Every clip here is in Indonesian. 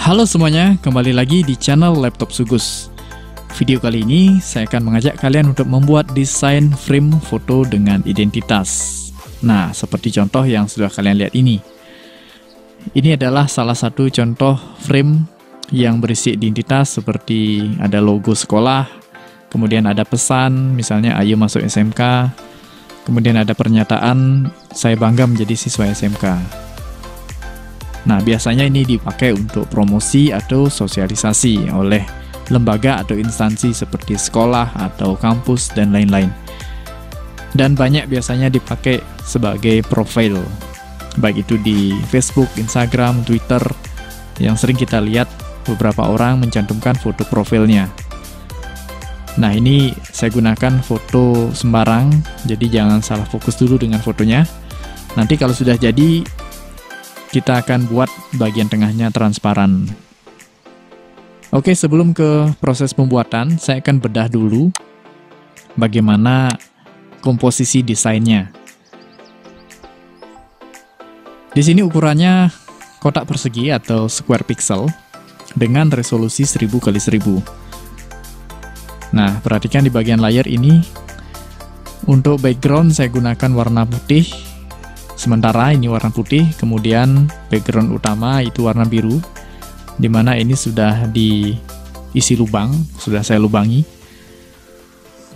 Halo semuanya, kembali lagi di channel Laptop Sugus. Video kali ini saya akan mengajak kalian untuk membuat desain frame foto dengan identitas. Nah, seperti contoh yang sudah kalian lihat ini. Ini adalah salah satu contoh frame yang berisi identitas seperti ada logo sekolah, kemudian ada pesan, misalnya ayo masuk SMK, kemudian ada pernyataan saya bangga menjadi siswa SMK. Nah, biasanya ini dipakai untuk promosi atau sosialisasi oleh lembaga atau instansi seperti sekolah atau kampus dan lain-lain. Dan banyak biasanya dipakai sebagai profil, baik itu di Facebook, Instagram, Twitter, yang sering kita lihat beberapa orang mencantumkan foto profilnya. Nah, ini saya gunakan foto sembarang, jadi jangan salah fokus dulu dengan fotonya. Nanti kalau sudah jadi, kita akan buat bagian tengahnya transparan. Oke, sebelum ke proses pembuatan, saya akan bedah dulu bagaimana komposisi desainnya. Di sini ukurannya kotak persegi atau square pixel dengan resolusi 1000x1000. Nah, perhatikan di bagian layar ini, untuk background saya gunakan warna putih. Sementara ini warna putih, kemudian background utama itu warna biru, dimana ini sudah diisi lubang, sudah saya lubangi.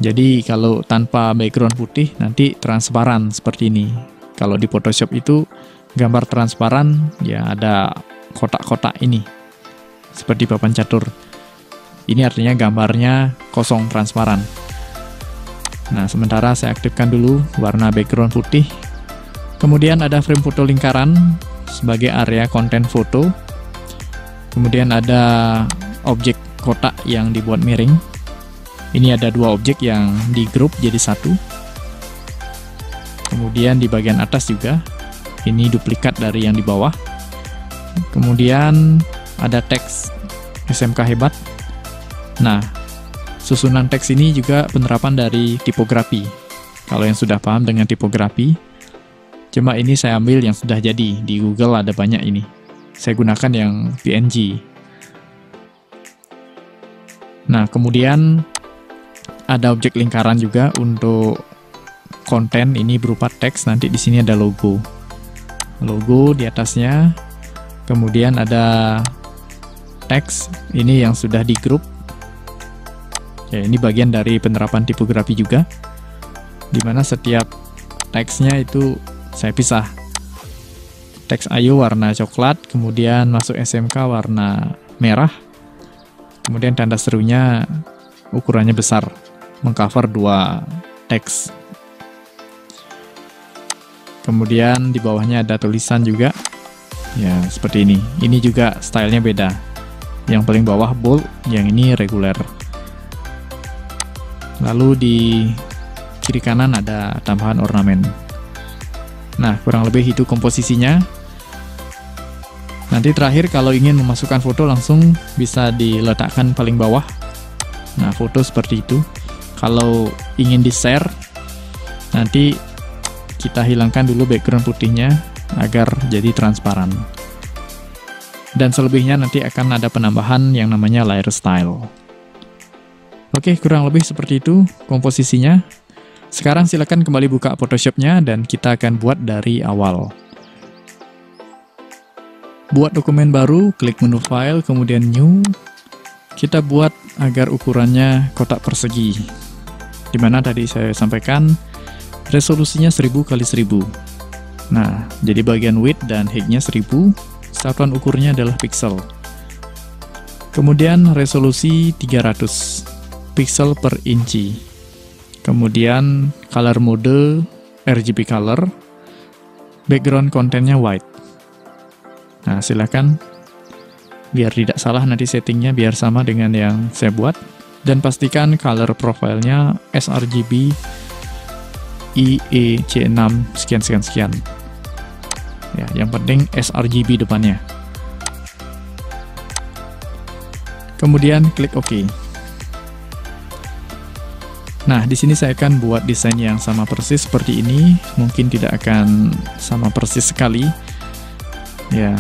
Jadi kalau tanpa background putih nanti transparan seperti ini. Kalau di Photoshop itu gambar transparan, ya ada kotak-kotak ini, seperti papan catur. Ini artinya gambarnya kosong transparan. Nah, sementara saya aktifkan dulu warna background putih. Kemudian ada frame foto lingkaran sebagai area konten foto. Kemudian ada objek kotak yang dibuat miring. Ini ada dua objek yang di grup jadi satu. Kemudian di bagian atas juga, ini duplikat dari yang di bawah. Kemudian ada teks SMK hebat. Nah, susunan teks ini juga penerapan dari tipografi. Kalau yang sudah paham dengan tipografi, cuma ini saya ambil yang sudah jadi, di Google ada banyak ini. Saya gunakan yang PNG. Nah, kemudian ada objek lingkaran juga untuk konten, ini berupa teks, nanti di sini ada logo. Logo di atasnya, kemudian ada teks, ini yang sudah di grup. Ya, ini bagian dari penerapan tipografi juga, dimana setiap teksnya itu saya pisah. Teks ayo warna coklat, kemudian masuk SMK warna merah, kemudian tanda serunya ukurannya besar, mengcover dua teks. Kemudian di bawahnya ada tulisan juga, ya seperti ini. Ini juga stylenya beda. Yang paling bawah bold, yang ini reguler. Lalu di kiri kanan ada tambahan ornamen. Nah, kurang lebih itu komposisinya. Nanti terakhir kalau ingin memasukkan foto langsung bisa diletakkan paling bawah. Nah, foto seperti itu. Kalau ingin di-share, nanti kita hilangkan dulu background putihnya agar jadi transparan. Dan selebihnya nanti akan ada penambahan yang namanya layer style. Oke, kurang lebih seperti itu komposisinya. Sekarang silakan kembali buka Photoshop-nya dan kita akan buat dari awal. Buat dokumen baru, klik menu file, kemudian new. Kita buat agar ukurannya kotak persegi. Dimana tadi saya sampaikan resolusinya 1000x1000. Nah, jadi bagian width dan height-nya 1000, satuan ukurnya adalah pixel. Kemudian resolusi 300 pixel per inci. Kemudian color mode RGB color, background kontennya white. Nah, silakan biar tidak salah nanti settingnya biar sama dengan yang saya buat, dan pastikan color profilnya sRGB IEC6 sekian. Ya, yang penting sRGB depannya. Kemudian klik OK. Nah, di sini saya akan buat desain yang sama persis seperti ini. Mungkin tidak akan sama persis sekali. Ya,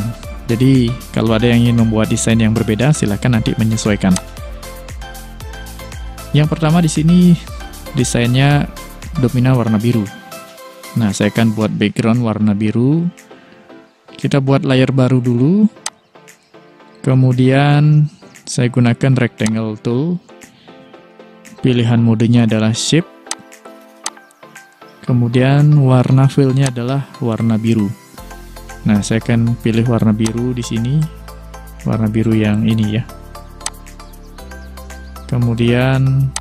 Jadi kalau ada yang ingin membuat desain yang berbeda, silahkan nanti menyesuaikan. Yang pertama di sini desainnya domina warna biru. Nah, saya akan buat background warna biru. Kita buat layer baru dulu. Kemudian saya gunakan rectangle tool. Pilihan modenya adalah shape. Kemudian warna fill-nya adalah warna biru. Nah, saya akan pilih warna biru di sini. Warna biru yang ini ya. Kemudian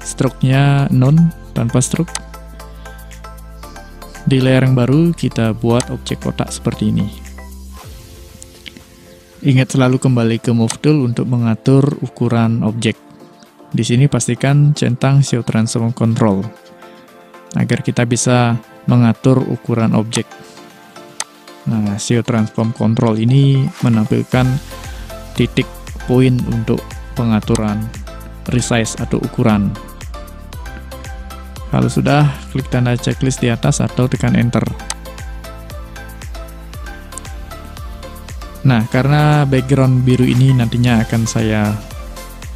stroke-nya none, tanpa stroke. Di layer yang baru kita buat objek kotak seperti ini. Ingat selalu kembali ke Move Tool untuk mengatur ukuran objek. Di sini pastikan centang Show Transform Control agar kita bisa mengatur ukuran objek. Nah, Show Transform Control ini menampilkan titik poin untuk pengaturan resize atau ukuran. Kalau sudah, klik tanda checklist di atas atau tekan enter. Nah, karena background biru ini nantinya akan saya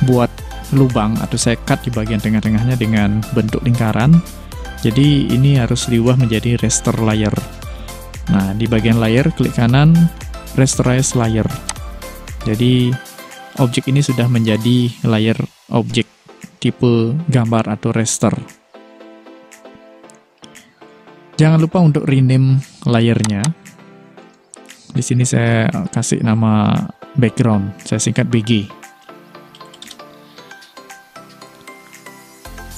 buat lubang atau saya cut di bagian tengah-tengahnya dengan bentuk lingkaran. Jadi ini harus diubah menjadi raster layer. Nah, di bagian layer, klik kanan, rasterize layer. Jadi, objek ini sudah menjadi layer objek tipe gambar atau raster. Jangan lupa untuk rename layernya. Di sini saya kasih nama background, saya singkat BG.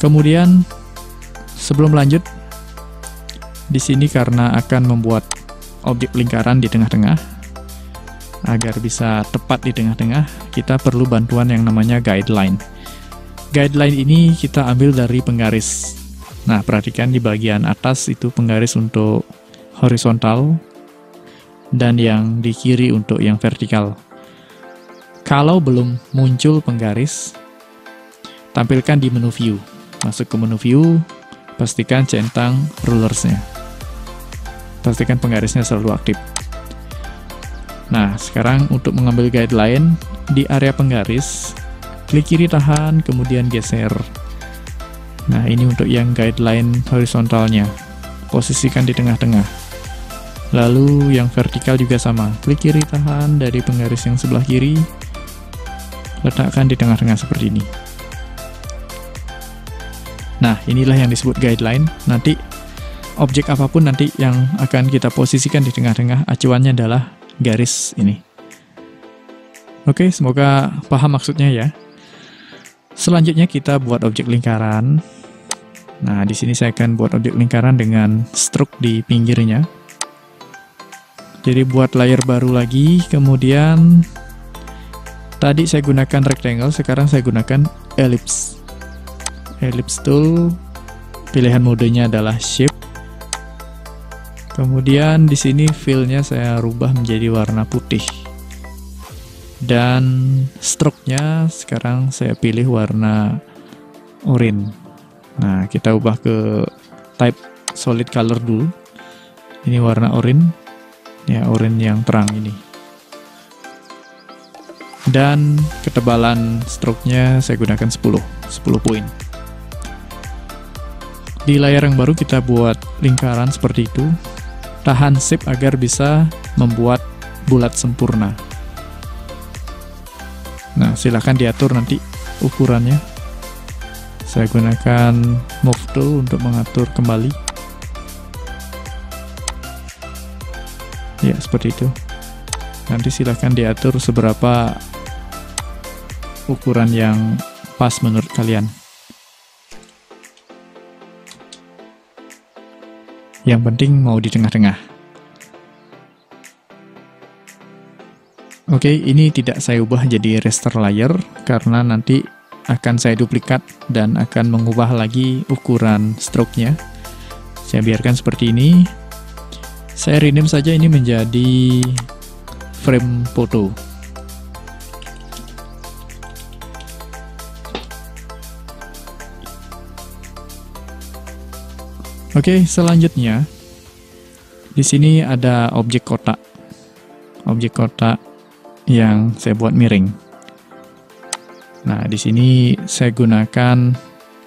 Kemudian, sebelum lanjut, di sini karena akan membuat objek lingkaran di tengah-tengah, agar bisa tepat di tengah-tengah, kita perlu bantuan yang namanya guideline. Guideline ini kita ambil dari penggaris. Nah, perhatikan di bagian atas itu penggaris untuk horizontal, dan yang di kiri untuk yang vertikal. Kalau belum muncul penggaris, tampilkan di menu view. Masuk ke menu view, pastikan centang rulersnya. Pastikan penggarisnya selalu aktif. Nah, sekarang untuk mengambil guideline, di area penggaris, klik kiri tahan, kemudian geser. Nah, ini untuk yang guideline horizontalnya. Posisikan di tengah-tengah. Lalu yang vertikal juga sama. Klik kiri tahan dari penggaris yang sebelah kiri. Letakkan di tengah-tengah seperti ini. Nah, inilah yang disebut guideline. Nanti objek apapun nanti yang akan kita posisikan di tengah-tengah, acuannya adalah garis ini. Oke, semoga paham maksudnya ya. Selanjutnya kita buat objek lingkaran. Nah, di sini saya akan buat objek lingkaran dengan stroke di pinggirnya. Jadi buat layer baru lagi, kemudian tadi saya gunakan rectangle, sekarang saya gunakan ellipse. Ellipse tool, pilihan modenya adalah shape. Kemudian di sini fill-nya saya rubah menjadi warna putih. Dan stroke-nya sekarang saya pilih warna oranye. Nah, kita ubah ke type solid color dulu. Ini warna oranye. Ya, oranye yang terang ini. Dan ketebalan stroke-nya saya gunakan 10 poin. Di layar yang baru kita buat lingkaran seperti itu. Tahan shift agar bisa membuat bulat sempurna. Nah, silahkan diatur nanti ukurannya. Saya gunakan Move Tool untuk mengatur kembali. Ya, seperti itu. Nanti silahkan diatur seberapa ukuran yang pas menurut kalian. Yang penting mau di tengah-tengah. Oke, ini tidak saya ubah jadi raster layer karena nanti akan saya duplikat dan akan mengubah lagi ukuran stroke-nya. Saya biarkan seperti ini. Saya rename saja ini menjadi frame foto. Oke, selanjutnya di sini ada objek kotak. objek kotak yang saya buat miring. Nah, di sini saya gunakan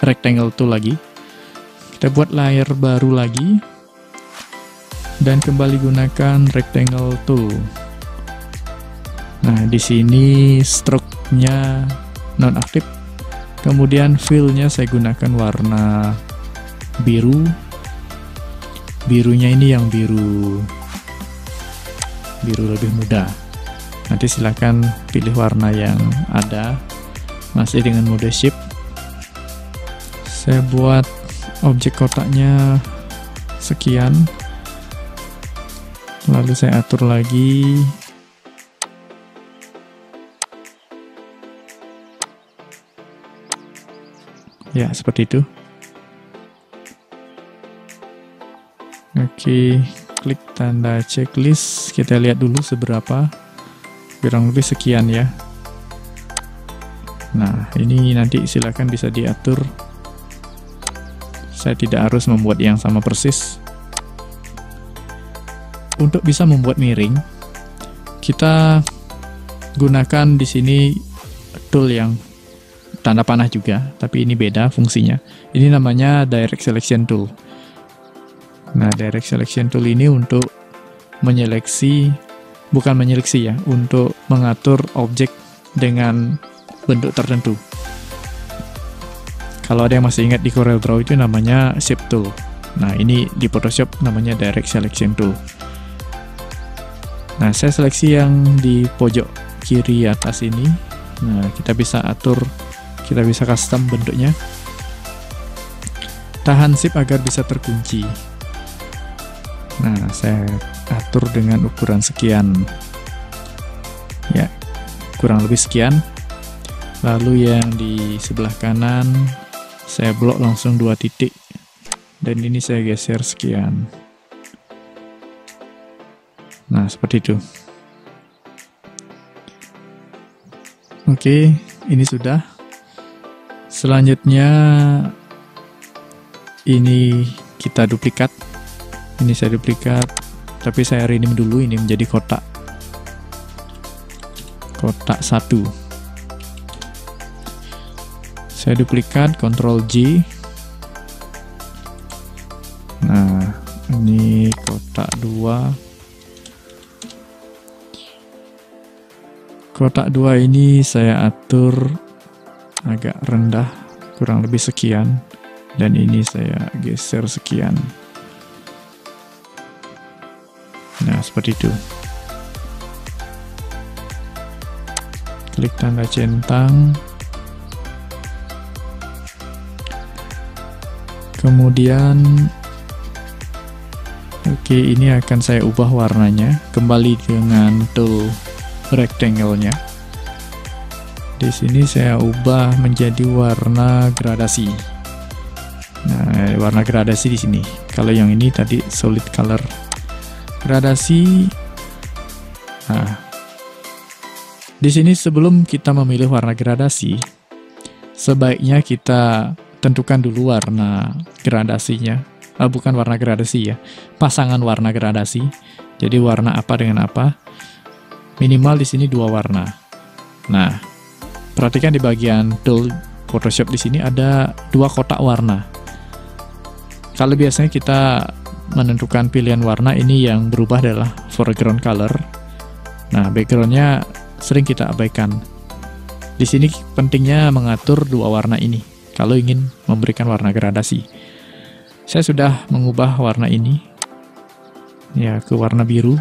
rectangle tool lagi. Kita buat layer baru lagi dan kembali gunakan rectangle tool. Nah, di sini stroke-nya nonaktif. Kemudian fill-nya saya gunakan warna biru. Birunya ini yang biru lebih muda. Nanti silakan pilih warna yang ada, masih dengan mode shape. Saya buat objek kotaknya sekian, lalu saya atur lagi. Ya, seperti itu. Oke, klik tanda checklist. Kita lihat dulu seberapa. Kurang lebih sekian ya. Nah, ini nanti silakan bisa diatur. Saya tidak harus membuat yang sama persis. Untuk bisa membuat miring, kita gunakan di sini tool yang tanda panah juga, tapi ini beda fungsinya. Ini namanya Direct Selection Tool. Nah, Direct Selection Tool ini untuk menyeleksi, bukan menyeleksi ya, untuk mengatur objek dengan bentuk tertentu. Kalau ada yang masih ingat di CorelDRAW itu namanya Shape Tool. Nah, ini di Photoshop namanya Direct Selection Tool. Nah, saya seleksi yang di pojok kiri atas ini. Nah, kita bisa atur, kita bisa custom bentuknya. Tahan shift agar bisa terkunci. Nah, saya atur dengan ukuran sekian. Ya, kurang lebih sekian. Lalu yang di sebelah kanan, saya blok langsung 2 titik. Dan ini saya geser sekian. Nah, seperti itu. Oke, ini sudah. Selanjutnya ini kita duplikat. Ini saya duplikat, tapi saya rename dulu ini menjadi kotak 1. Saya duplikat, Ctrl J. Nah, ini kotak 2. Kotak 2 ini saya atur agak rendah, kurang lebih sekian, dan ini saya geser sekian. Nah, seperti itu. Klik tanda centang. Kemudian, oke, ini akan saya ubah warnanya, kembali dengan tool rectangle-nya. Di sini saya ubah menjadi warna gradasi. Nah, warna gradasi di sini. Kalau yang ini tadi solid color. Gradasi. Nah, di sini sebelum kita memilih warna gradasi, sebaiknya kita tentukan dulu warna gradasinya. Bukan warna gradasi ya, pasangan warna gradasi. Jadi warna apa dengan apa? Minimal di sini 2 warna. Nah, perhatikan di bagian tool Photoshop di sini ada 2 kotak warna. Kalau biasanya kita menentukan pilihan warna, ini yang berubah adalah foreground color. Nah, backgroundnya sering kita abaikan. Di sini pentingnya mengatur 2 warna ini kalau ingin memberikan warna gradasi. Saya sudah mengubah warna ini ya ke warna biru.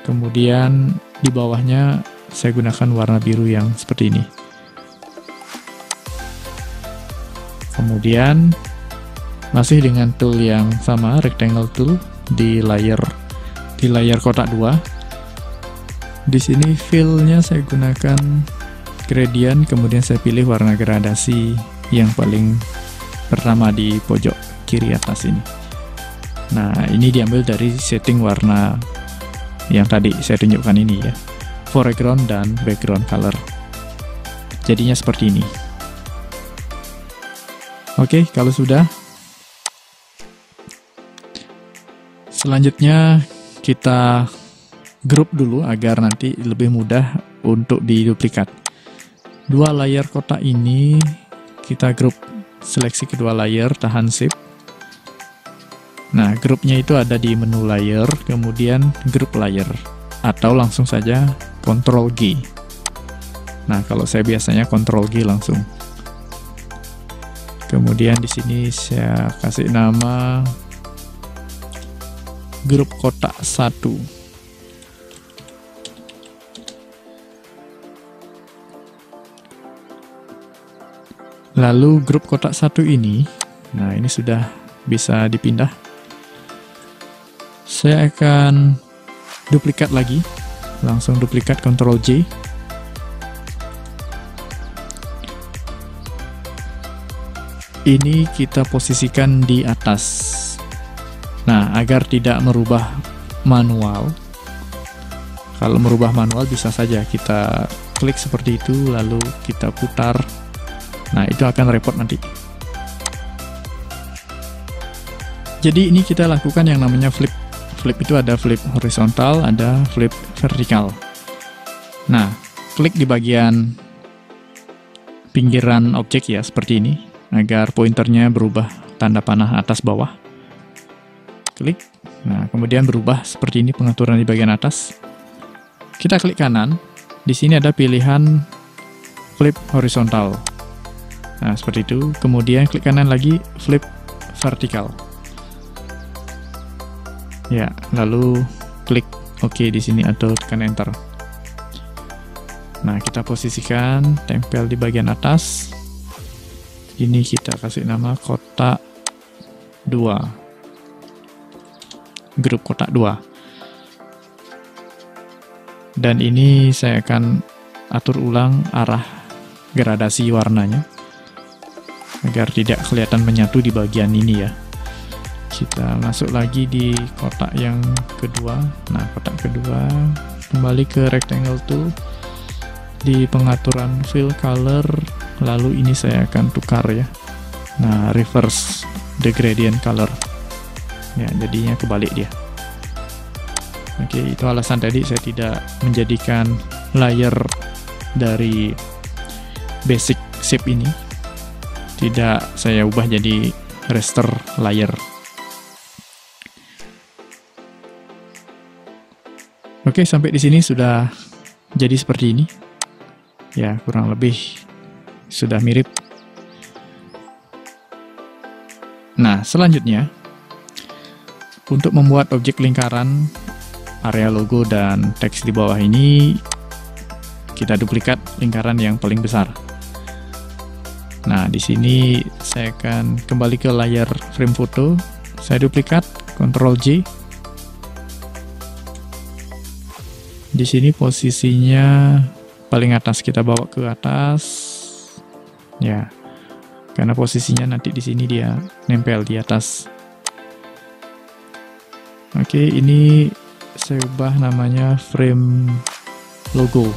Kemudian di bawahnya saya gunakan warna biru yang seperti ini. Kemudian masih dengan tool yang sama, rectangle tool, di layar kotak 2. Di sini fill-nya saya gunakan gradient, kemudian saya pilih warna gradasi yang paling pertama di pojok kiri atas ini. Nah, ini diambil dari setting warna yang tadi saya tunjukkan ini ya, foreground dan background color. Jadinya seperti ini. Oke, kalau sudah, selanjutnya kita grup dulu agar nanti lebih mudah untuk diduplikat. Dua layer kotak ini kita grup, seleksi kedua layer, tahan shift. Nah, grupnya itu ada di menu layer, kemudian grup layer, atau langsung saja Ctrl G. Nah, kalau saya biasanya Ctrl G langsung. Kemudian di sini saya kasih nama grup kotak 1. Lalu grup kotak 1 ini, nah ini sudah bisa dipindah. Saya akan duplikat lagi, langsung duplikat Ctrl J. Ini kita posisikan di atas. Nah, agar tidak merubah manual. Kalau merubah manual bisa saja kita klik seperti itu, lalu kita putar. Nah, itu akan repot nanti. Jadi ini kita lakukan yang namanya flip. Flip itu ada flip horizontal, ada flip vertikal. Nah, klik di bagian pinggiran objek ya, seperti ini, agar pointernya berubah tanda panah atas bawah. Klik. Nah, kemudian berubah seperti ini pengaturan di bagian atas. Kita klik kanan. Di sini ada pilihan flip horizontal. Nah, seperti itu. Kemudian klik kanan lagi, flip vertikal. Ya, lalu klik OK di sini atau tekan Enter. Nah, kita posisikan, tempel di bagian atas. Ini kita kasih nama kotak 2. Grup kotak 2. Dan ini saya akan atur ulang arah gradasi warnanya, agar tidak kelihatan menyatu di bagian ini ya. Kita masuk lagi di kotak yang kedua. Nah, kotak kedua, kembali ke rectangle tool, di pengaturan fill color, lalu ini saya akan tukar ya. Nah, reverse the gradient color. Ya, jadinya kebalik dia. Oke, itu alasan tadi saya tidak menjadikan layer dari basic shape ini. Tidak saya ubah jadi raster layer. Oke, sampai di sini sudah jadi seperti ini. Ya, kurang lebih sudah mirip. Nah, selanjutnya untuk membuat objek lingkaran, area logo dan teks di bawah ini, kita duplikat lingkaran yang paling besar. Nah, di sini saya akan kembali ke layar frame foto. Saya duplikat, Ctrl J. Di sini posisinya paling atas, kita bawa ke atas. Ya, karena posisinya nanti di sini dia nempel di atas. Oke, ini saya ubah namanya frame logo.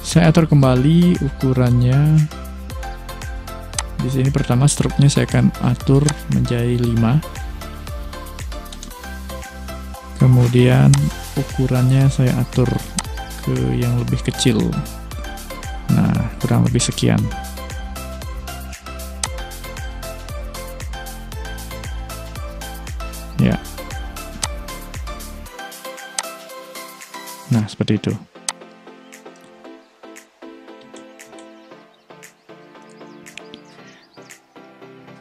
Saya atur kembali ukurannya. Di sini pertama stroke-nya saya akan atur menjadi 5. Kemudian ukurannya saya atur ke yang lebih kecil. Nah, kurang lebih sekian. Ya. Nah, seperti itu.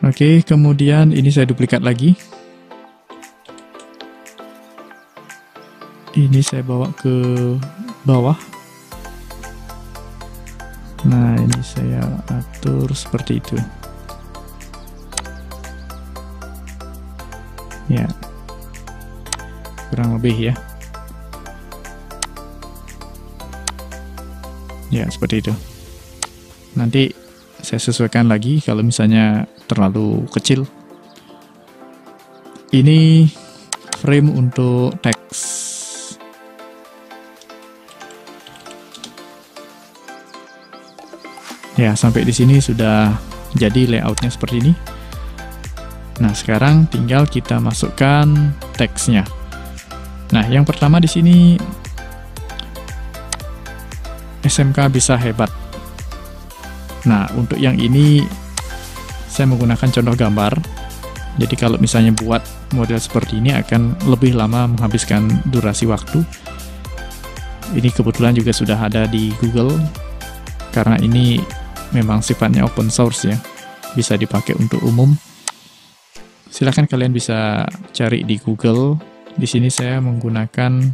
Oke, kemudian ini saya duplikat lagi. Ini saya bawa ke bawah. Nah, ini saya atur seperti itu. Ya, kurang lebih ya. Ya, seperti itu. Nanti saya sesuaikan lagi kalau misalnya terlalu kecil. Ini frame untuk teks. Ya, sampai di sini sudah jadi layoutnya seperti ini. Nah, sekarang tinggal kita masukkan teksnya. Nah, yang pertama di sini SMK bisa hebat. Nah, untuk yang ini saya menggunakan contoh gambar. Jadi kalau misalnya buat model seperti ini akan lebih lama menghabiskan durasi waktu. Ini kebetulan juga sudah ada di Google, karena ini memang sifatnya open source ya, bisa dipakai untuk umum. Silahkan kalian bisa cari di Google. Di sini saya menggunakan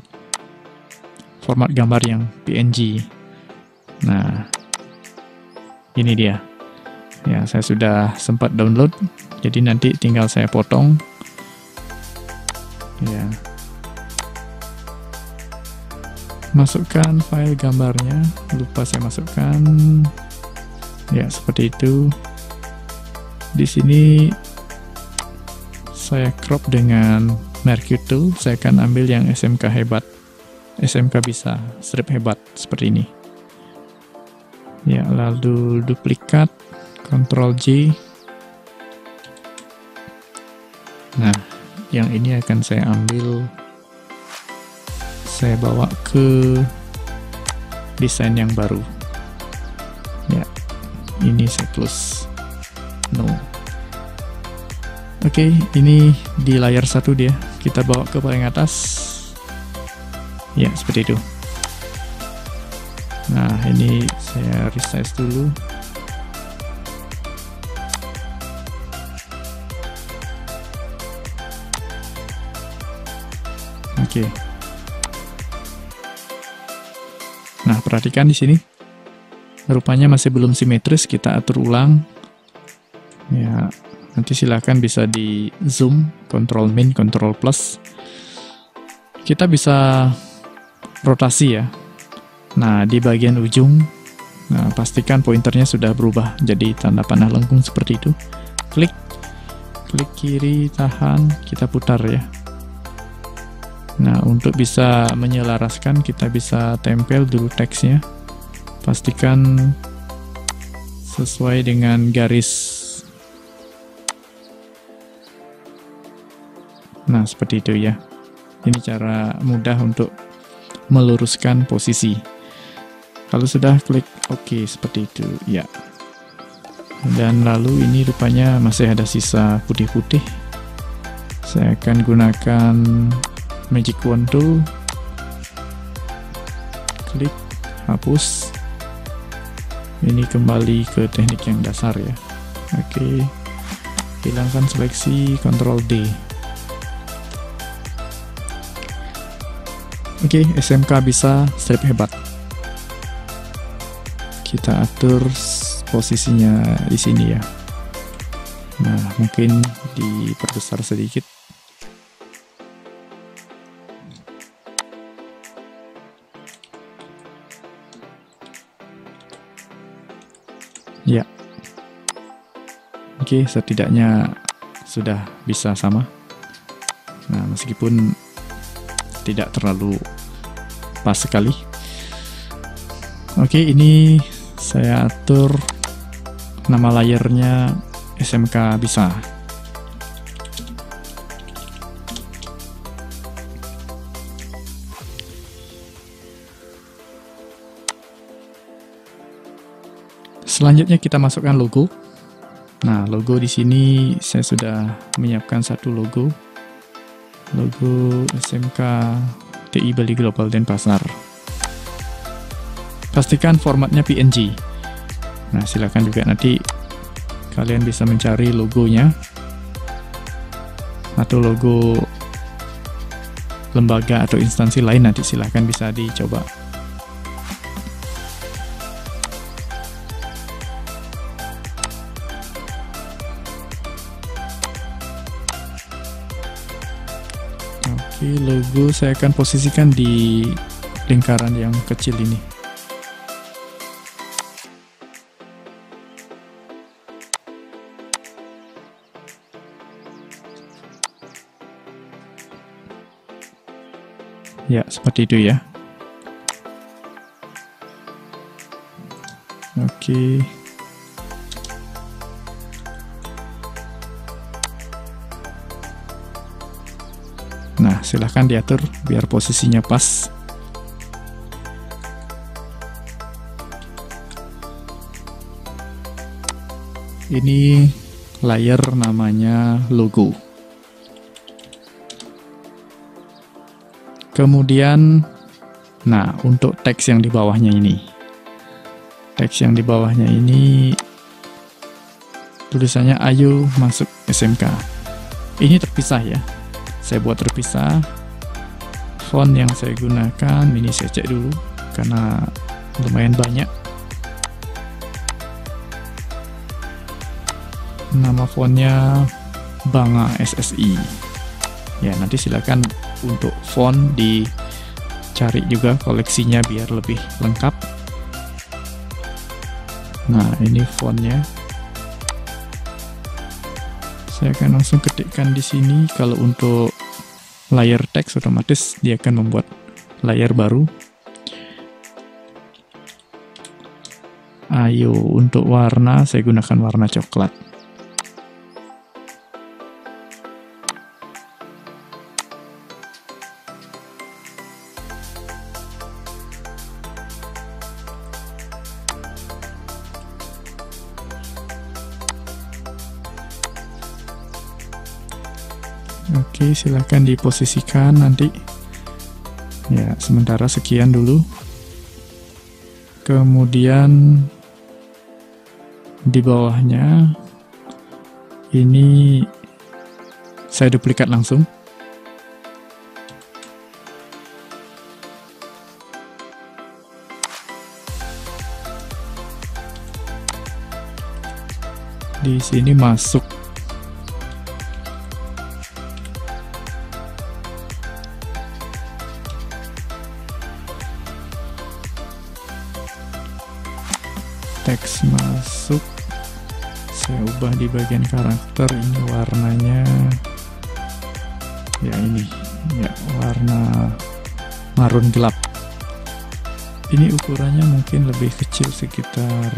format gambar yang PNG. Nah, ini dia. Ya, saya sudah sempat download, jadi nanti tinggal saya potong. Ya. Masukkan file gambarnya, lupa saya masukkan. Ya, seperti itu. Di sini saya crop dengan Mercury Tool. Saya akan ambil yang SMK hebat. SMK bisa strip hebat seperti ini. Ya, lalu duplikat, Ctrl J. Nah, yang ini akan saya ambil, saya bawa ke desain yang baru. Ya, ini saya close. No. Oke, ini di layar satu dia. Kita bawa ke paling atas. Ya, seperti itu. Nah, ini saya resize dulu. Oke. Nah, perhatikan di sini. Rupanya masih belum simetris, kita atur ulang. Ya, nanti silakan bisa di zoom, Ctrl Min, Ctrl Plus. Kita bisa rotasi ya. Nah, di bagian ujung, nah, pastikan pointernya sudah berubah jadi tanda panah lengkung seperti itu. Klik kiri, tahan, kita putar ya. Nah, untuk bisa menyelaraskan, kita bisa tempel dulu teksnya. Pastikan sesuai dengan garis. Nah, seperti itu ya. Ini cara mudah untuk meluruskan posisi. Kalau sudah, klik OK seperti itu ya. Dan lalu ini rupanya masih ada sisa putih-putih. Saya akan gunakan Magic Wand Tool, klik, hapus. Ini kembali ke teknik yang dasar ya. Oke, hilangkan seleksi, Ctrl D. Oke, SMK bisa strip hebat. Kita atur posisinya di sini ya. Nah, mungkin diperbesar sedikit. Ya. Oke, setidaknya sudah bisa sama. Nah, meskipun tidak terlalu pas sekali. Oke, ini saya atur nama layarnya SMK bisa. Selanjutnya kita masukkan logo. Nah, logo di sini saya sudah menyiapkan satu logo. Logo SMK TI Bali Global Denpasar. Pastikan formatnya PNG. Nah, silakan juga nanti kalian bisa mencari logonya atau logo lembaga atau instansi lain, nanti silakan bisa dicoba. Oke, logo saya akan posisikan di lingkaran yang kecil ini. Ya, seperti itu ya. Oke. Nah, silahkan diatur biar posisinya pas. Ini layer namanya logo. Kemudian, nah, untuk teks yang di bawahnya ini. Teks yang di bawahnya ini tulisannya ayo masuk SMK. Ini terpisah ya. Saya buat terpisah. Font yang saya gunakan, ini saya cek dulu karena lumayan banyak. Nama fontnya Banga SSI. Ya, nanti silakan untuk font dicari juga koleksinya biar lebih lengkap. Nah, ini fontnya. Saya akan langsung ketikkan di sini. Kalau untuk layer teks otomatis dia akan membuat layer baru. Ayo, untuk warna saya gunakan warna coklat. Oke, silahkan diposisikan nanti. Ya, sementara sekian dulu. Kemudian di bawahnya ini saya duplikat langsung. Di sini masuk teks masuk, saya ubah di bagian karakter. Ini warnanya ya, ini ya warna marun gelap. Ini ukurannya mungkin lebih kecil, sekitar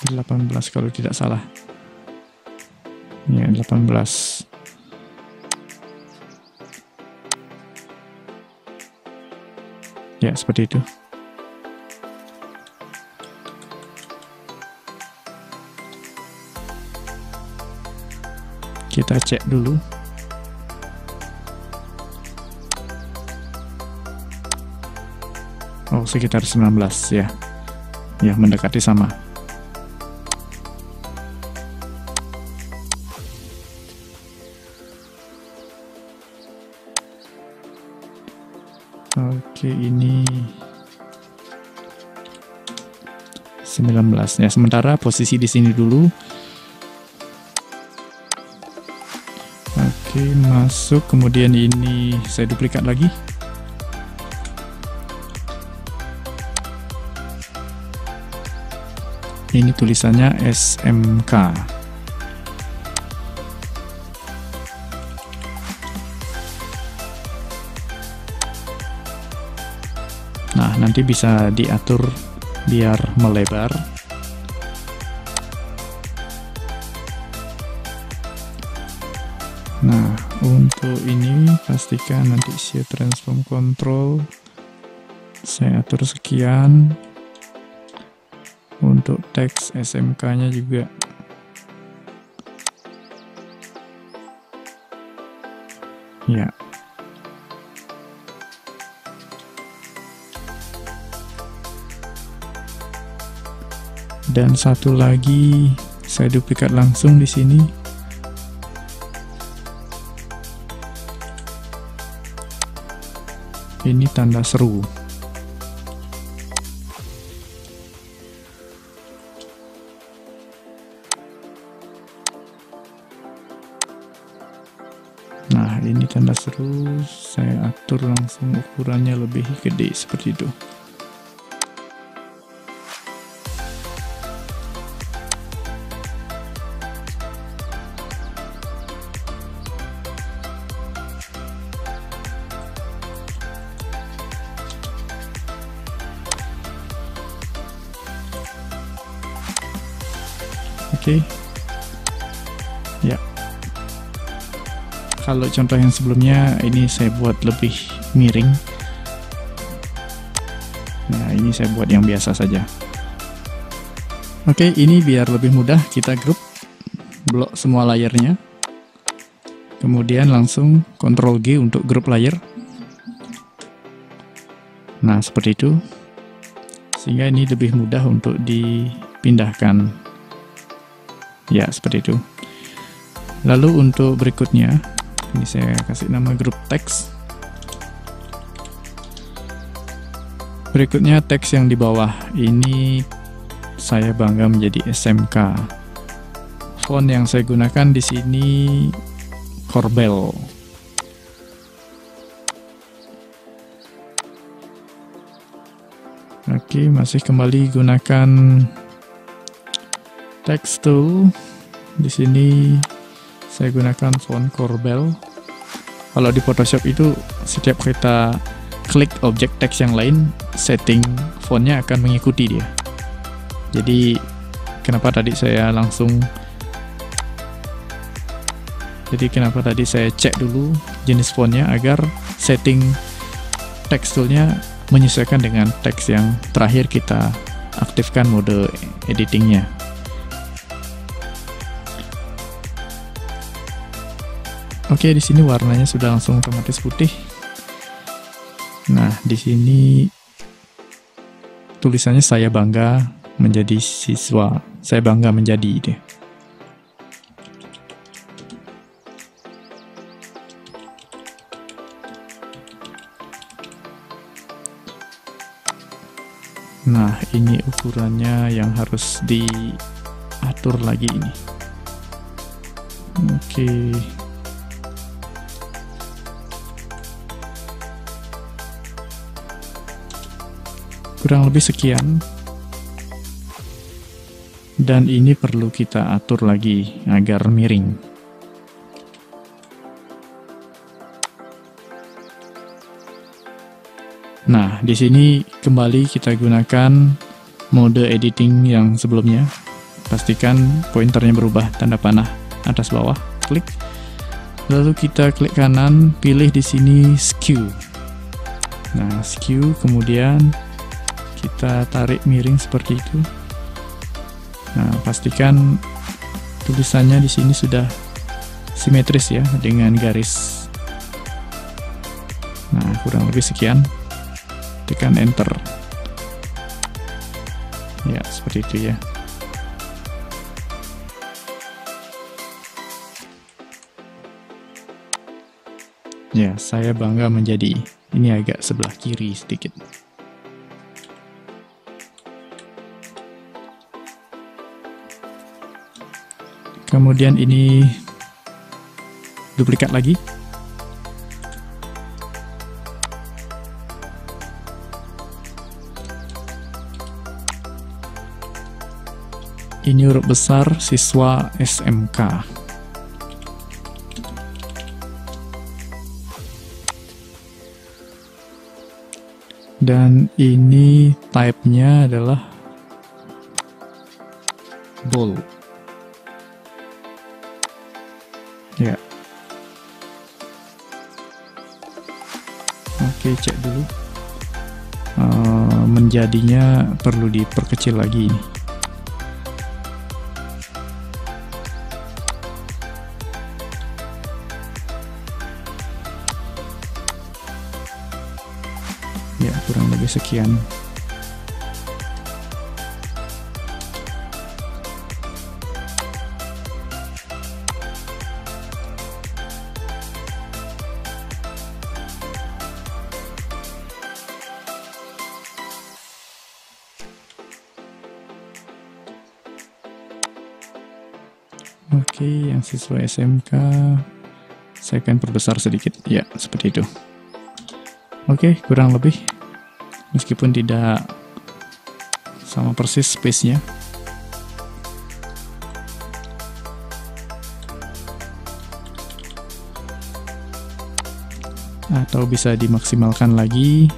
18 kalau tidak salah ya, 18. Ya, seperti itu. Kita cek dulu. Oh, sekitar 19 ya. Ya, mendekati sama. Oke, ini 19 ya. Sementara posisi di sini dulu. Oke, masuk. Kemudian ini saya duplikat lagi. Ini tulisannya SMK. Nah, nanti bisa diatur biar melebar. Nah, untuk ini pastikan nanti Shift Transform Control saya atur sekian. Untuk teks SMK-nya juga ya. Dan satu lagi saya duplikat langsung di sini. Ini tanda seru. Nah, ini tanda seru, saya atur langsung ukurannya lebih gede seperti itu. Oke. Ya. Kalau contoh yang sebelumnya ini saya buat lebih miring. Nah, ini saya buat yang biasa saja. Oke, ini biar lebih mudah kita grup blok semua layernya. Kemudian langsung Ctrl G untuk grup layer. Nah, seperti itu. Sehingga ini lebih mudah untuk dipindahkan. Ya, seperti itu. Lalu untuk berikutnya, ini saya kasih nama grup teks. Berikutnya teks yang di bawah ini saya bangga menjadi SMK. Font yang saya gunakan di sini Corbel. Oke, masih kembali gunakan text tool. Di sini saya gunakan font Corbel. Kalau di Photoshop itu setiap kita klik objek teks yang lain, setting fontnya akan mengikuti dia. Jadi kenapa tadi saya cek dulu jenis fontnya agar setting teksturnya menyesuaikan dengan teks yang terakhir kita aktifkan mode editingnya. Oke, di sini warnanya sudah langsung otomatis putih. Nah, di sini tulisannya saya bangga menjadi siswa. Saya bangga menjadi deh. Nah, ini ukurannya yang harus diatur lagi ini. Oke. Kurang lebih sekian. Dan ini perlu kita atur lagi agar miring. Nah, di sini kembali kita gunakan mode editing yang sebelumnya. Pastikan pointernya berubah tanda panah atas bawah, klik. Lalu kita klik kanan, pilih di sini skew. Nah, skew, kemudian kita tarik miring seperti itu. Nah, pastikan tulisannya di sini sudah simetris ya dengan garis. Nah, kurang lebih sekian. Tekan enter. Ya, seperti itu ya. Ya, saya bangga menjadi. Ini agak sebelah kiri sedikit. Kemudian ini duplikat lagi. Ini huruf besar siswa SMK. Dan ini type-nya adalah bold. Ya. Oke, cek dulu. Menjadinya perlu diperkecil lagi ini. Ya, kurang lebih sekian. Oke, yang siswa SMK saya akan perbesar sedikit. Ya, seperti itu. Oke, kurang lebih. Meskipun tidak sama persis space-nya. Atau bisa dimaksimalkan lagi.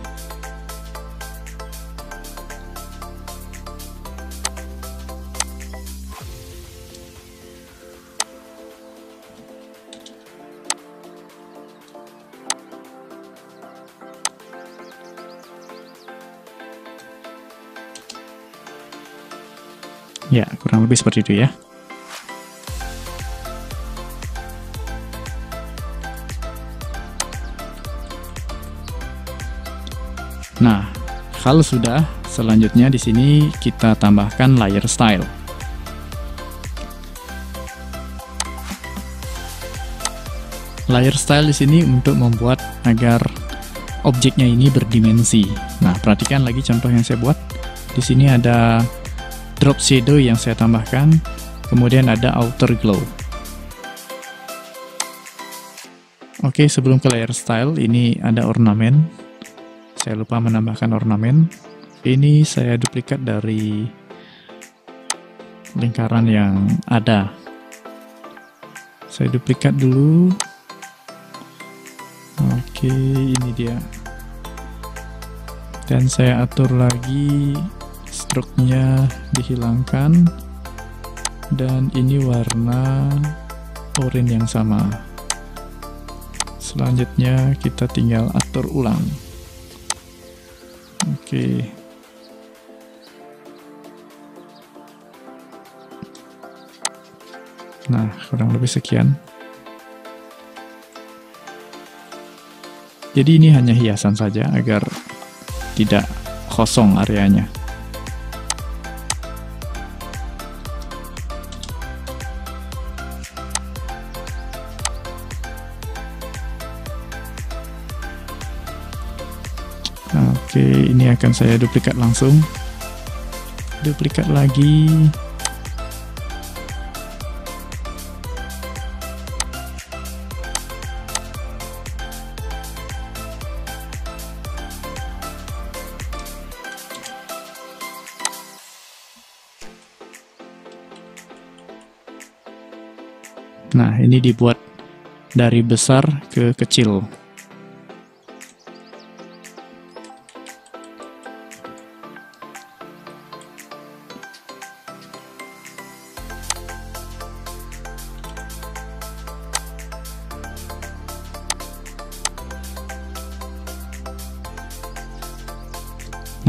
Ya, kurang lebih seperti itu ya. Nah, kalau sudah, selanjutnya di sini kita tambahkan layer style. Layer style di sini untuk membuat agar objeknya ini berdimensi. Nah, perhatikan lagi contoh yang saya buat. Di sini ada drop shadow yang saya tambahkan, kemudian ada outer glow. Oke, sebelum ke layer style, ini ada ornamen. Saya lupa menambahkan ornamen. Ini saya duplikat dari lingkaran yang ada. Saya duplikat dulu. Oke, ini dia. Dan saya atur lagi stroke-nya dihilangkan. Dan ini warna oranye yang sama. Selanjutnya kita tinggal atur ulang. Oke. Nah, kurang lebih sekian. Jadi ini hanya hiasan saja agar tidak kosong areanya. Oke, ini akan saya duplikat langsung. Duplikat lagi. Nah, ini dibuat dari besar ke kecil.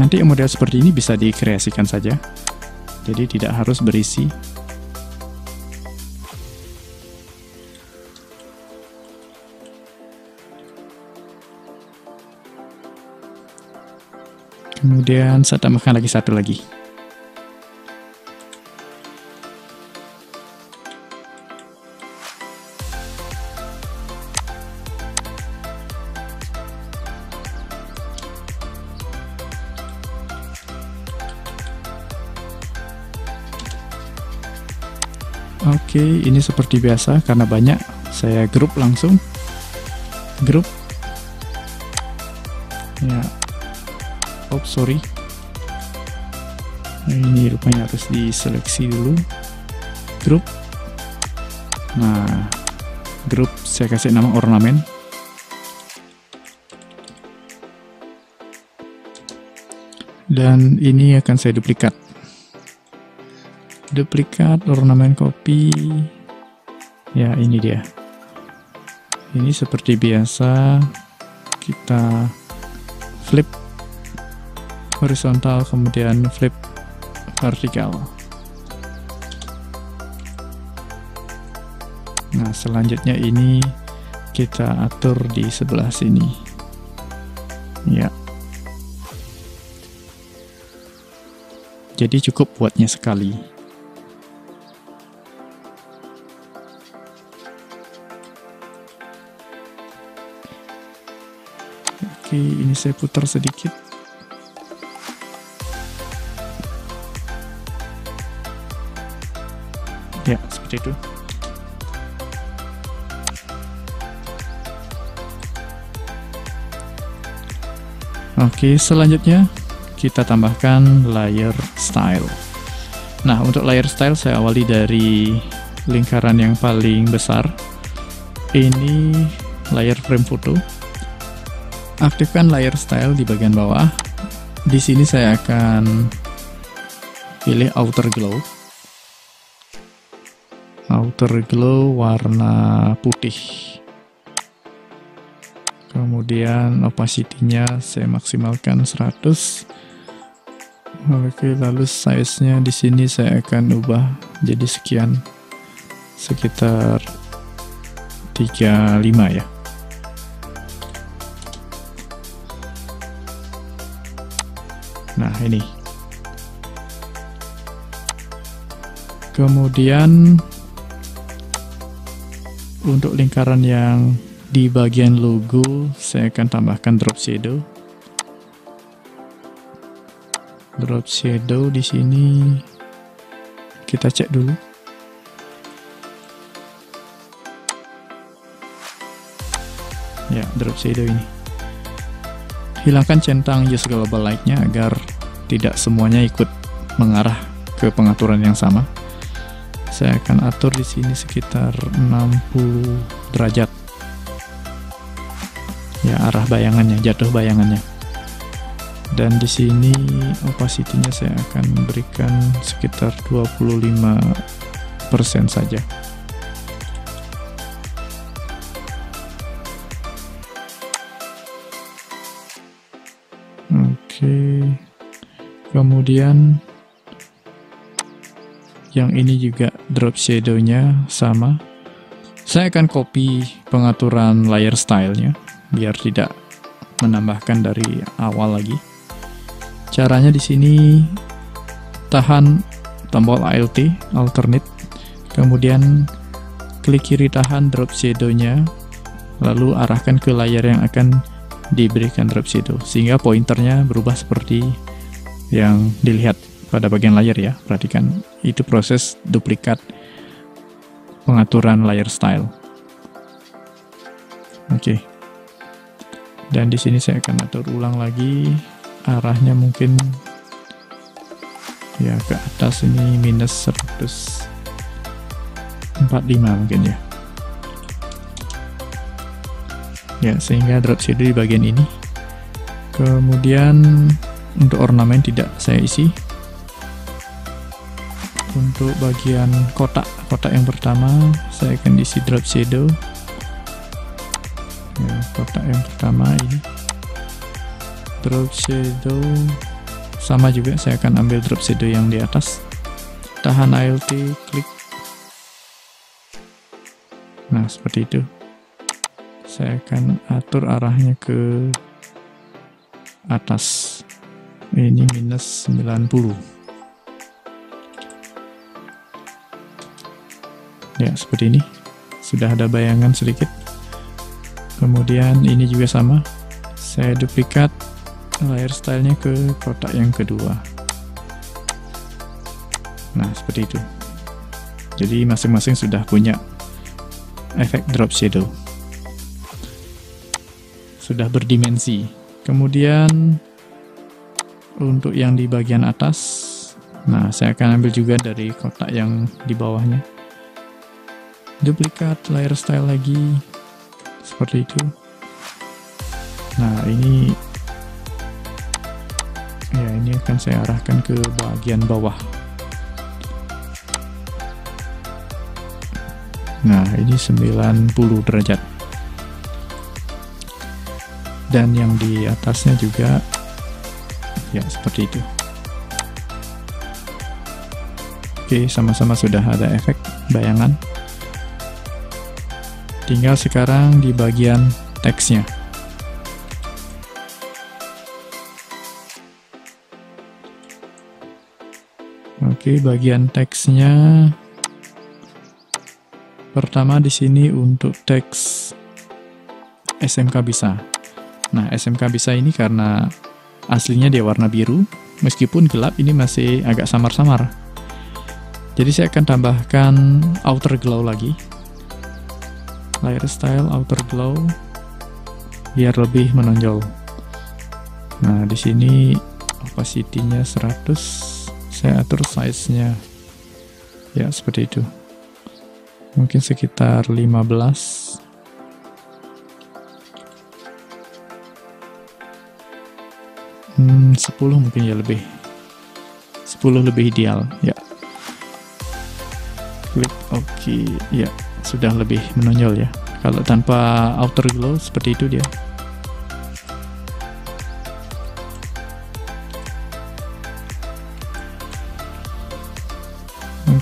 Nanti model seperti ini bisa dikreasikan saja, jadi tidak harus berisi. Kemudian saya tambahkan lagi satu lagi. Oke, ini seperti biasa karena banyak, saya grup langsung. Grup. Ya. Oh, sorry. Nah, ini rupanya harus diseleksi dulu. Grup. Nah, grup saya kasih nama ornamen. Dan ini akan saya duplikat. Duplikat ornamen copy. Ya, ini dia. Ini seperti biasa kita flip horizontal kemudian flip vertikal. Nah, selanjutnya ini kita atur di sebelah sini. Ya. Jadi cukup buatnya sekali. Oke, ini saya putar sedikit. Ya, seperti itu. Oke, selanjutnya kita tambahkan layer style. Nah, untuk layer style saya awali dari lingkaran yang paling besar. Ini layer frame foto. Aktifkan layer style di bagian bawah. Di sini saya akan pilih outer glow. Outer glow warna putih. Kemudian opacity-nya saya maksimalkan 100. Oke, lalu size-nya di sini saya akan ubah jadi sekian, sekitar 35 ya. Nah, ini. Kemudian untuk lingkaran yang di bagian logo, saya akan tambahkan drop shadow. Drop shadow di sini kita cek dulu. Ya, drop shadow ini. Hilangkan centang use global light-nya agar tidak semuanya ikut mengarah ke pengaturan yang sama. Saya akan atur di sini sekitar 60 derajat. Ya, arah bayangannya, jatuh bayangannya. Dan di sini opacity-nya saya akan berikan sekitar 25% saja. Oke. Kemudian yang ini juga drop shadow-nya sama. Saya akan copy pengaturan layer style-nya biar tidak menambahkan dari awal lagi. Caranya di sini tahan tombol Alt, alternate, kemudian klik kiri tahan drop shadow-nya, lalu arahkan ke layer yang akan diberikan drop shadow, sehingga pointernya berubah seperti yang dilihat pada bagian layar ya. Perhatikan, itu proses duplikat pengaturan layer style. Oke. Dan di sini saya akan atur ulang lagi. Arahnya mungkin ya ke atas, ini minus 145 mungkin ya. Ya, sehingga drop shadow di bagian ini. Kemudian untuk ornamen tidak saya isi. Untuk bagian kotak yang pertama saya akan isi drop shadow. Ya, kotak yang pertama ini. Drop shadow sama juga, saya akan ambil drop shadow yang di atas, tahan Alt, klik. Nah, seperti itu. Saya akan atur arahnya ke atas, ini minus 90 ya, seperti ini. Sudah ada bayangan sedikit. Kemudian ini juga sama, saya duplikat layer stylenya ke kotak yang kedua. Nah, seperti itu. Jadi masing-masing sudah punya efek drop shadow, sudah berdimensi. Kemudian untuk yang di bagian atas, nah saya akan ambil juga dari kotak yang di bawahnya, duplikat layer style lagi seperti itu. Nah, ini ya, ini akan saya arahkan ke bagian bawah. Nah, ini 90 derajat. Dan yang di atasnya juga ya seperti itu. Oke, sama-sama sudah ada efek bayangan. Tinggal sekarang di bagian teksnya. Oke, bagian teksnya pertama di sini untuk teks SMK bisa. Nah, SMK bisa ini karena aslinya dia warna biru, meskipun gelap ini masih agak samar-samar. Jadi saya akan tambahkan outer glow lagi. Layer style outer glow biar lebih menonjol. Nah, di sini opacity-nya 100. Saya atur size-nya ya seperti itu, mungkin sekitar 15. Hmm, 10 mungkin ya, lebih 10 lebih ideal ya. Klik OK ya, sudah lebih menonjol ya. Kalau tanpa outer glow seperti itu dia.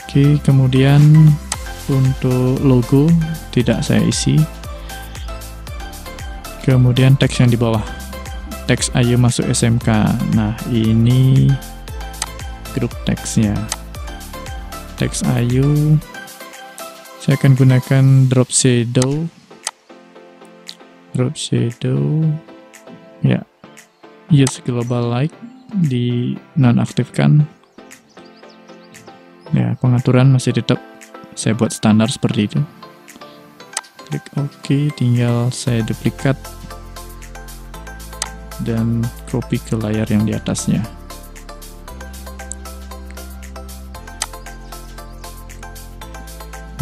Oke, kemudian untuk logo tidak saya isi. Kemudian teks yang di bawah, teks ayo masuk SMK. Nah, ini grup teksnya. Teks ayo, saya akan gunakan drop shadow. Ya, use global light, di nonaktifkan. Ya, pengaturan masih tetap saya buat standar seperti itu. Klik OK, tinggal saya duplikat dan copy ke layar yang di atasnya.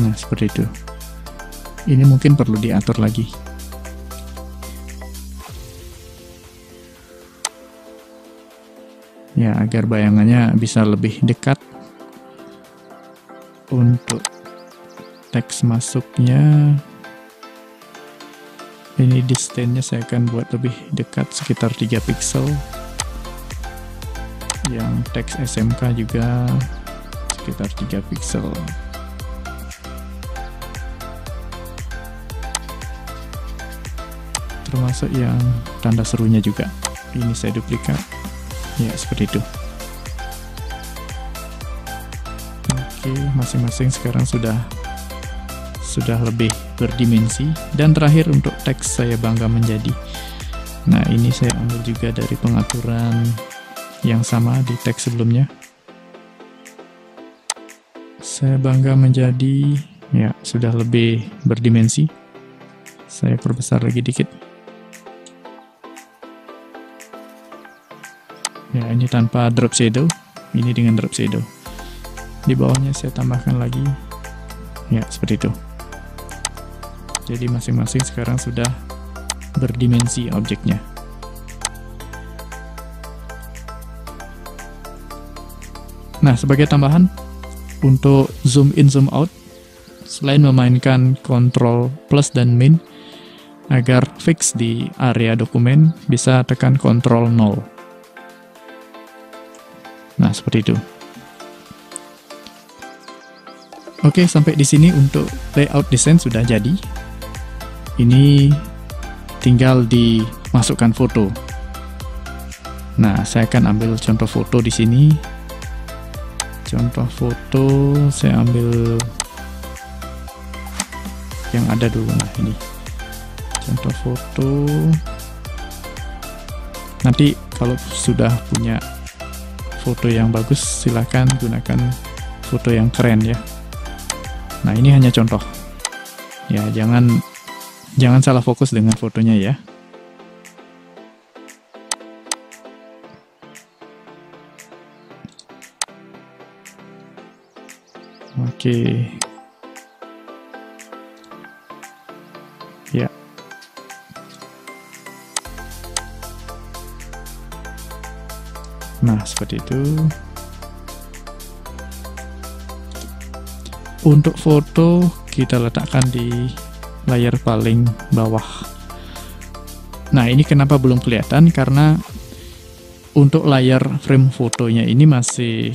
Nah, seperti itu. Ini mungkin perlu diatur lagi. Ya, agar bayangannya bisa lebih dekat. Untuk teks masuknya, ini distance-nya saya akan buat lebih dekat, sekitar 3 pixel. Yang teks SMK juga sekitar 3 pixel. Termasuk yang tanda serunya juga. Ini saya duplikat. Ya, seperti itu. Oke, masing-masing sekarang sudah lebih berdimensi. Dan terakhir untuk teks saya bangga menjadi. Nah, ini saya ambil juga dari pengaturan yang sama di teks sebelumnya. Saya bangga menjadi, ya, sudah lebih berdimensi. Saya perbesar lagi dikit. Ya, ini tanpa drop shadow, ini dengan drop shadow. Di bawahnya saya tambahkan lagi. Ya, seperti itu. Jadi masing-masing sekarang sudah berdimensi objeknya. Nah, sebagai tambahan, untuk zoom in zoom out, selain memainkan Ctrl plus dan min, agar fix di area dokumen, bisa tekan Ctrl 0. Nah, seperti itu. Oke, sampai di sini untuk layout desain sudah jadi. Ini tinggal dimasukkan foto. Nah, saya akan ambil contoh foto di sini. Contoh foto saya ambil yang ada dulu. Nah, ini contoh foto. Nanti kalau sudah punya foto yang bagus, silahkan gunakan foto yang keren ya. Nah, ini hanya contoh. Ya, jangan salah fokus dengan fotonya ya. Oke. Ya. Nah, seperti itu. Untuk foto kita letakkan di layar paling bawah. Nah, ini kenapa belum kelihatan? Karena untuk layar frame fotonya ini masih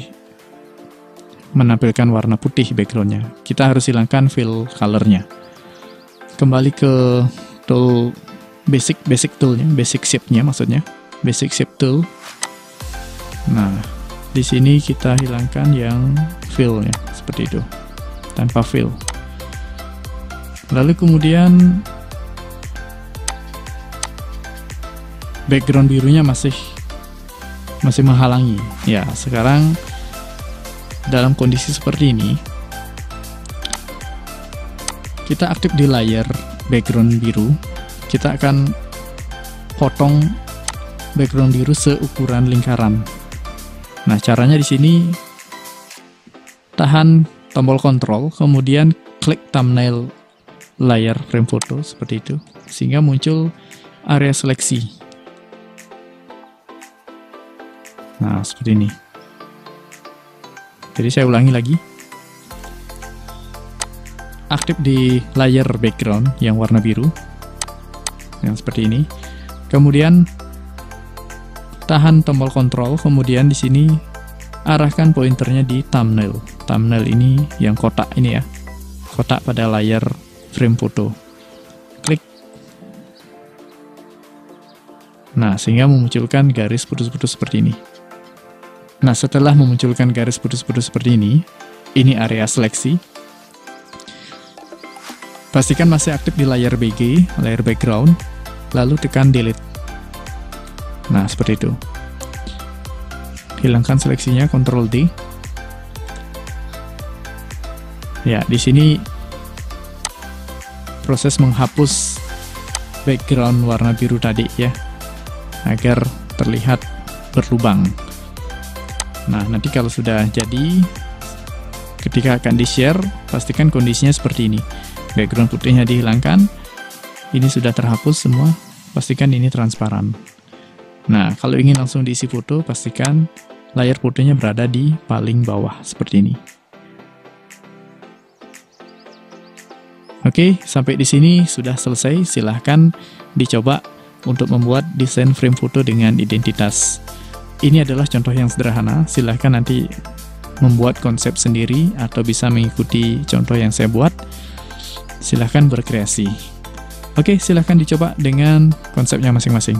menampilkan warna putih backgroundnya. Kita harus hilangkan fill colornya. Kembali ke tool basic toolnya, basic shape-nya maksudnya, basic shape tool. Nah, di sini kita hilangkan yang fill-nya seperti itu, tanpa fill. Lalu kemudian background birunya masih menghalangi. Ya, sekarang dalam kondisi seperti ini, kita aktif di layar background biru. Kita akan potong background biru seukuran lingkaran. Nah, caranya di sini tahan tombol kontrol, kemudian klik thumbnail layar frame foto seperti itu, sehingga muncul area seleksi. Nah, seperti ini. Jadi saya ulangi lagi. Aktif di layar background yang warna biru, yang seperti ini. Kemudian tahan tombol kontrol, kemudian di sini arahkan pointernya di thumbnail. thumbnail ini yang kotak ini ya, kotak pada layar frame foto. Klik. Nah, sehingga memunculkan garis putus-putus seperti ini. Nah, setelah memunculkan garis putus-putus seperti ini area seleksi. Pastikan masih aktif di layar BG, layar background, lalu tekan delete. Nah, seperti itu. Hilangkan seleksinya, Ctrl D. Ya, di sini proses menghapus background warna biru tadi ya, agar terlihat berlubang. Nah, nanti kalau sudah jadi, ketika akan di-share, pastikan kondisinya seperti ini. Background putihnya dihilangkan, ini sudah terhapus semua, pastikan ini transparan. Nah, kalau ingin langsung diisi foto, pastikan layar fotonya berada di paling bawah, seperti ini. Oke, sampai di sini sudah selesai. Silahkan dicoba untuk membuat desain frame foto dengan identitas. Ini adalah contoh yang sederhana, silahkan nanti membuat konsep sendiri atau bisa mengikuti contoh yang saya buat. Silahkan berkreasi. Oke, silahkan dicoba dengan konsepnya masing-masing.